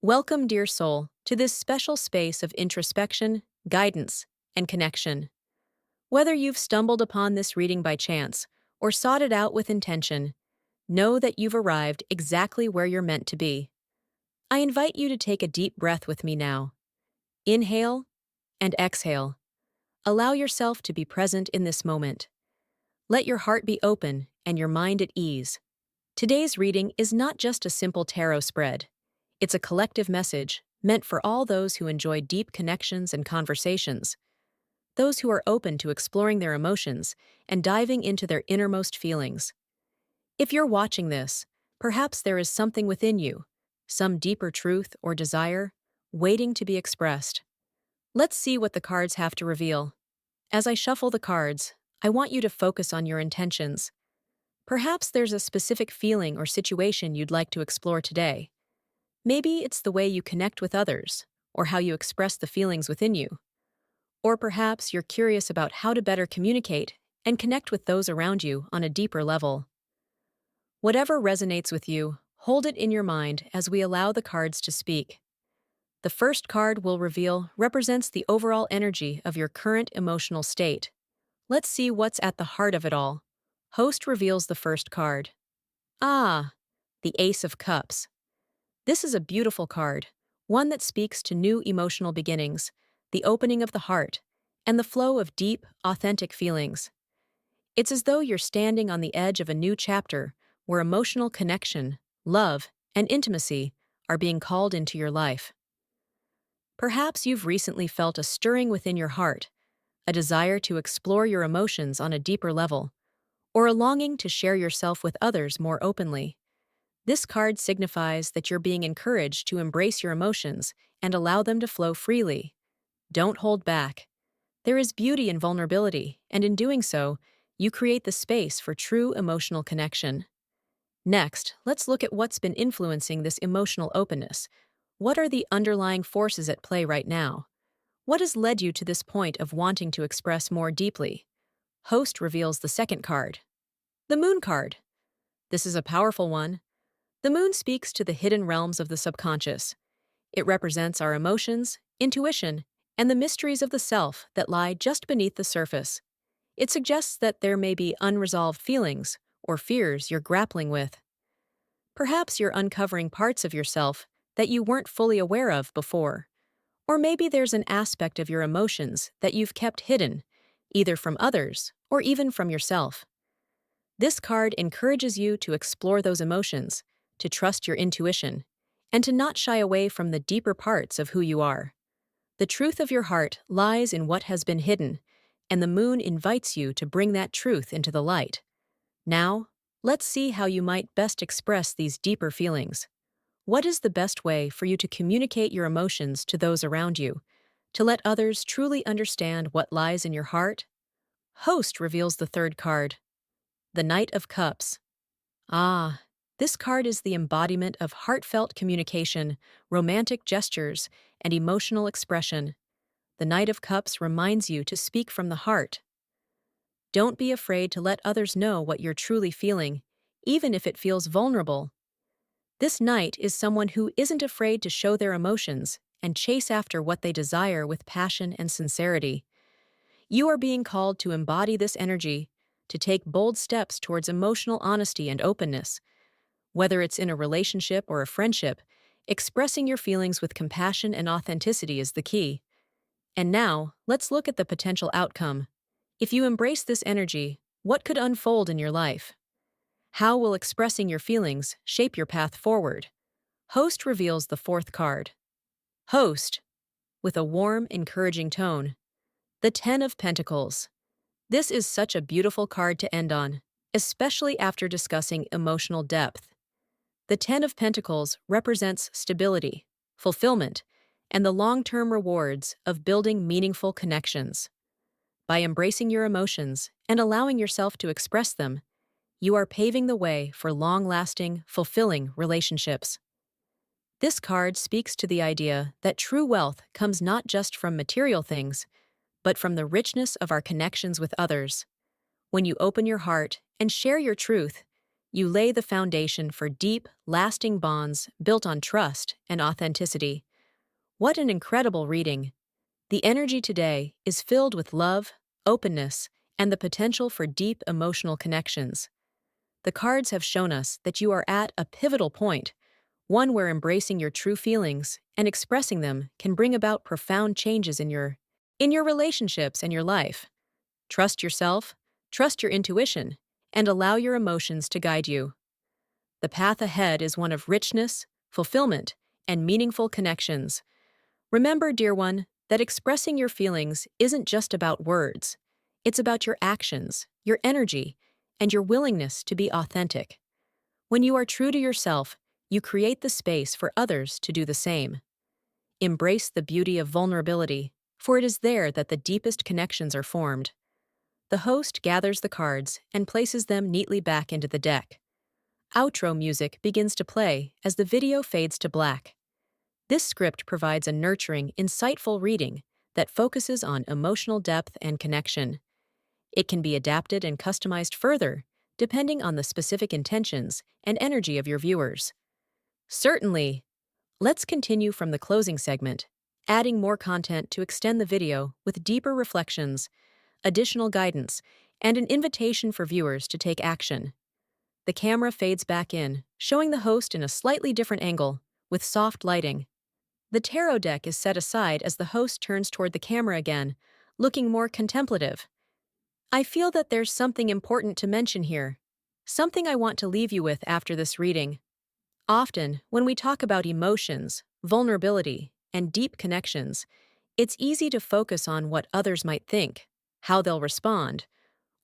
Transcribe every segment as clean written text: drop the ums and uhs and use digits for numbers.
Welcome, dear soul, to this special space of introspection, guidance, and connection. Whether you've stumbled upon this reading by chance or sought it out with intention, know that you've arrived exactly where you're meant to be. I invite you to take a deep breath with me now. Inhale and exhale. Allow yourself to be present in this moment. Let your heart be open and your mind at ease. Today's reading is not just a simple tarot spread. It's a collective message meant for all those who enjoy deep connections and conversations, those who are open to exploring their emotions and diving into their innermost feelings. If you're watching this, perhaps there is something within you, some deeper truth or desire, waiting to be expressed. Let's see what the cards have to reveal. As I shuffle the cards, I want you to focus on your intentions. Perhaps there's a specific feeling or situation you'd like to explore today. Maybe it's the way you connect with others, or how you express the feelings within you. Or perhaps you're curious about how to better communicate and connect with those around you on a deeper level. Whatever resonates with you, hold it in your mind as we allow the cards to speak. The first card we'll reveal represents the overall energy of your current emotional state. Let's see what's at the heart of it all. Host reveals the first card. Ah, the Ace of Cups. This is a beautiful card, one that speaks to new emotional beginnings, the opening of the heart, and the flow of deep, authentic feelings. It's as though you're standing on the edge of a new chapter where emotional connection, love, and intimacy are being called into your life. Perhaps you've recently felt a stirring within your heart, a desire to explore your emotions on a deeper level, or a longing to share yourself with others more openly. This card signifies that you're being encouraged to embrace your emotions and allow them to flow freely. Don't hold back. There is beauty in vulnerability, and in doing so, you create the space for true emotional connection. Next, let's look at what's been influencing this emotional openness. What are the underlying forces at play right now? What has led you to this point of wanting to express more deeply? Host reveals the second card. The Moon card. This is a powerful one. The moon speaks to the hidden realms of the subconscious. It represents our emotions, intuition, and the mysteries of the self that lie just beneath the surface. It suggests that there may be unresolved feelings or fears you're grappling with. Perhaps you're uncovering parts of yourself that you weren't fully aware of before. Or maybe there's an aspect of your emotions that you've kept hidden, either from others or even from yourself. This card encourages you to explore those emotions, to trust your intuition, and to not shy away from the deeper parts of who you are. The truth of your heart lies in what has been hidden, and the moon invites you to bring that truth into the light. Now, let's see how you might best express these deeper feelings. What is the best way for you to communicate your emotions to those around you, to let others truly understand what lies in your heart? Host reveals the third card. The Knight of Cups. Ah, this card is the embodiment of heartfelt communication, romantic gestures, and emotional expression. The Knight of Cups reminds you to speak from the heart. Don't be afraid to let others know what you're truly feeling, even if it feels vulnerable. This knight is someone who isn't afraid to show their emotions and chase after what they desire with passion and sincerity. You are being called to embody this energy, to take bold steps towards emotional honesty and openness. Whether it's in a relationship or a friendship, expressing your feelings with compassion and authenticity is the key. And now, let's look at the potential outcome. If you embrace this energy, what could unfold in your life? How will expressing your feelings shape your path forward? Host reveals the fourth card. Host, with a warm, encouraging tone. The Ten of Pentacles. This is such a beautiful card to end on, especially after discussing emotional depth. The Ten of Pentacles represents stability, fulfillment, and the long-term rewards of building meaningful connections. By embracing your emotions and allowing yourself to express them, you are paving the way for long-lasting, fulfilling relationships. This card speaks to the idea that true wealth comes not just from material things, but from the richness of our connections with others. When you open your heart and share your truth, you lay the foundation for deep, lasting bonds built on trust and authenticity. What an incredible reading! The energy today is filled with love, openness, and the potential for deep emotional connections. The cards have shown us that you are at a pivotal point, one where embracing your true feelings and expressing them can bring about profound changes in your relationships and your life. Trust yourself, trust your intuition, and allow your emotions to guide you. The path ahead is one of richness, fulfillment, and meaningful connections. Remember, dear one, that expressing your feelings isn't just about words. It's about your actions, your energy, and your willingness to be authentic. When you are true to yourself, you create the space for others to do the same. Embrace the beauty of vulnerability, for it is there that the deepest connections are formed. The host gathers the cards and places them neatly back into the deck. Outro music begins to play as the video fades to black. This script provides a nurturing, insightful reading that focuses on emotional depth and connection. It can be adapted and customized further, depending on the specific intentions and energy of your viewers. Certainly. Let's continue from the closing segment, adding more content to extend the video with deeper reflections, additional guidance, and an invitation for viewers to take action. The camera fades back in, showing the host in a slightly different angle, with soft lighting. The tarot deck is set aside as the host turns toward the camera again, looking more contemplative. I feel that there's something important to mention here. Something I want to leave you with after this reading. Often, when we talk about emotions, vulnerability, and deep connections, it's easy to focus on what others might think, how they'll respond,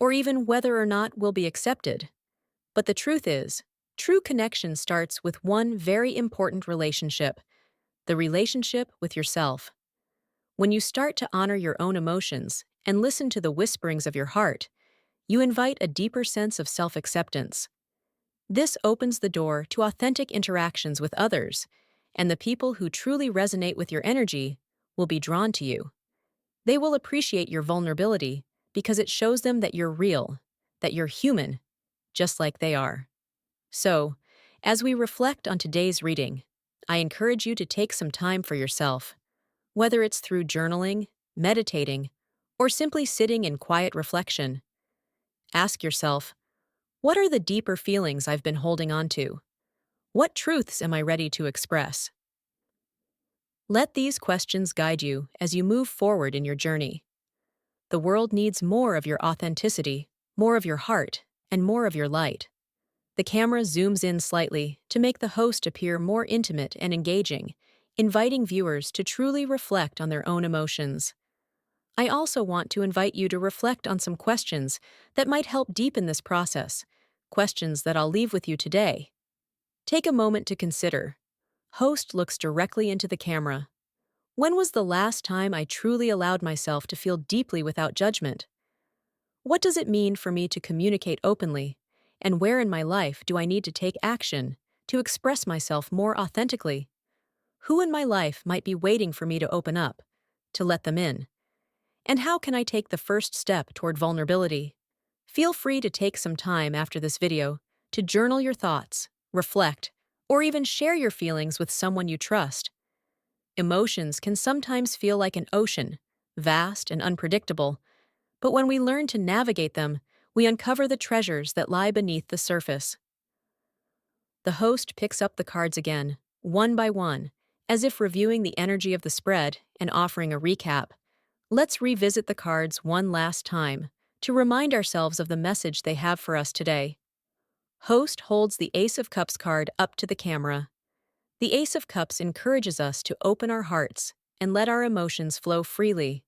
or even whether or not we'll be accepted. But the truth is, true connection starts with one very important relationship: the relationship with yourself. When you start to honor your own emotions and listen to the whisperings of your heart, you invite a deeper sense of self-acceptance. This opens the door to authentic interactions with others, and the people who truly resonate with your energy will be drawn to you. They will appreciate your vulnerability because it shows them that you're real, that you're human, just like they are. So, as we reflect on today's reading, I encourage you to take some time for yourself. Whether it's through journaling, meditating, or simply sitting in quiet reflection, ask yourself, what are the deeper feelings I've been holding on to? What truths am I ready to express? Let these questions guide you as you move forward in your journey. The world needs more of your authenticity, more of your heart, and more of your light. The camera zooms in slightly to make the host appear more intimate and engaging, inviting viewers to truly reflect on their own emotions. I also want to invite you to reflect on some questions that might help deepen this process, questions that I'll leave with you today. Take a moment to consider. Host looks directly into the camera. When was the last time I truly allowed myself to feel deeply without judgment? What does it mean for me to communicate openly? And where in my life do I need to take action to express myself more authentically? Who in my life might be waiting for me to open up, to let them in? And how can I take the first step toward vulnerability? Feel free to take some time after this video to journal your thoughts, reflect, or even share your feelings with someone you trust. Emotions can sometimes feel like an ocean, vast and unpredictable, but when we learn to navigate them, we uncover the treasures that lie beneath the surface. The host picks up the cards again, one by one, as if reviewing the energy of the spread and offering a recap. Let's revisit the cards one last time to remind ourselves of the message they have for us today. Host holds the Ace of Cups card up to the camera. The Ace of Cups encourages us to open our hearts and let our emotions flow freely.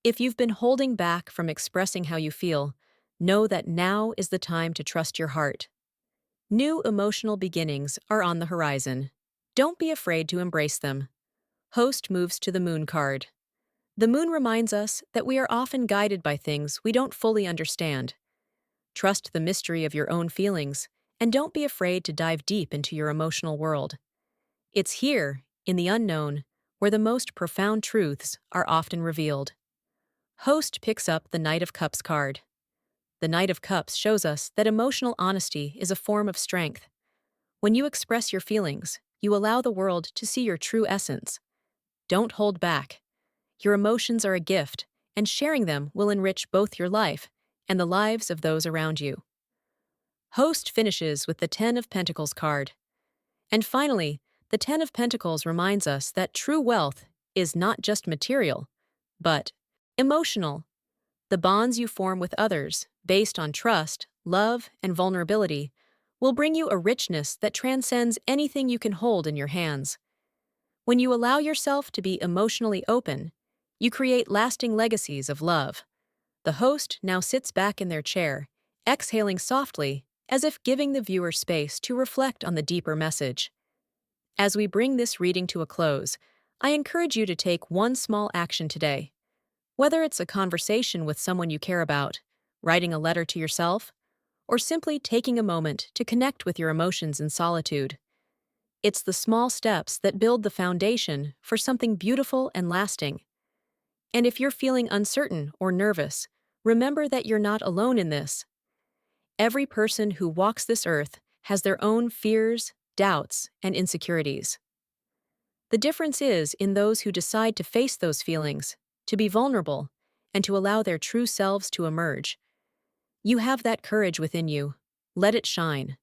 If you've been holding back from expressing how you feel, know that now is the time to trust your heart. New emotional beginnings are on the horizon. Don't be afraid to embrace them. Host moves to the Moon card. The Moon reminds us that we are often guided by things we don't fully understand. Trust the mystery of your own feelings, and don't be afraid to dive deep into your emotional world. It's here, in the unknown, where the most profound truths are often revealed. Host picks up the Knight of Cups card. the Knight of Cups shows us that emotional honesty is a form of strength. When you express your feelings, you allow the world to see your true essence. Don't hold back. Your emotions are a gift, and sharing them will enrich both your life and the lives of those around you. Host finishes with the Ten of Pentacles card. And finally, the Ten of Pentacles reminds us that true wealth is not just material, but emotional. The bonds you form with others, based on trust, love, and vulnerability, will bring you a richness that transcends anything you can hold in your hands. When you allow yourself to be emotionally open, you create lasting legacies of love. The host now sits back in their chair, exhaling softly, as if giving the viewer space to reflect on the deeper message. As we bring this reading to a close, I encourage you to take one small action today. Whether it's a conversation with someone you care about, writing a letter to yourself, or simply taking a moment to connect with your emotions in solitude. It's the small steps that build the foundation for something beautiful and lasting. And if you're feeling uncertain or nervous, remember that you're not alone in this. Every person who walks this earth has their own fears, doubts, and insecurities. The difference is in those who decide to face those feelings, to be vulnerable, and to allow their true selves to emerge. You have that courage within you. Let it shine.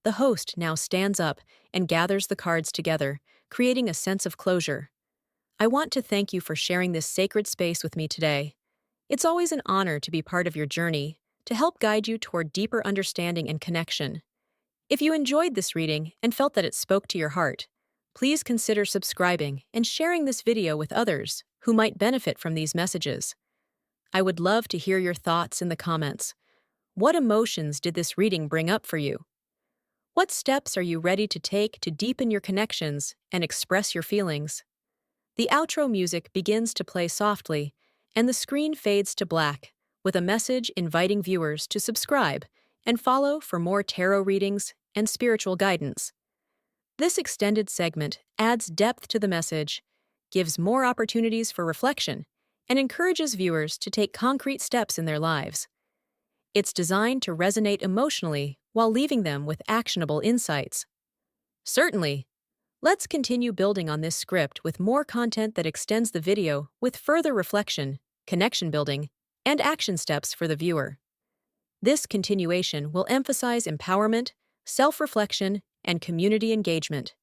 The host now stands up and gathers the cards together, creating a sense of closure. I want to thank you for sharing this sacred space with me today. It's always an honor to be part of your journey, to help guide you toward deeper understanding and connection. If you enjoyed this reading and felt that it spoke to your heart, please consider subscribing and sharing this video with others who might benefit from these messages. I would love to hear your thoughts in the comments. What emotions did this reading bring up for you? What steps are you ready to take to deepen your connections and express your feelings? The outro music begins to play softly, and the screen fades to black, with a message inviting viewers to subscribe and follow for more tarot readings and spiritual guidance. This extended segment adds depth to the message, gives more opportunities for reflection, and encourages viewers to take concrete steps in their lives. It's designed to resonate emotionally while leaving them with actionable insights. Certainly, let's continue building on this script with more content that extends the video with further reflection, connection building, and action steps for the viewer. This continuation will emphasize empowerment, self-reflection, and community engagement.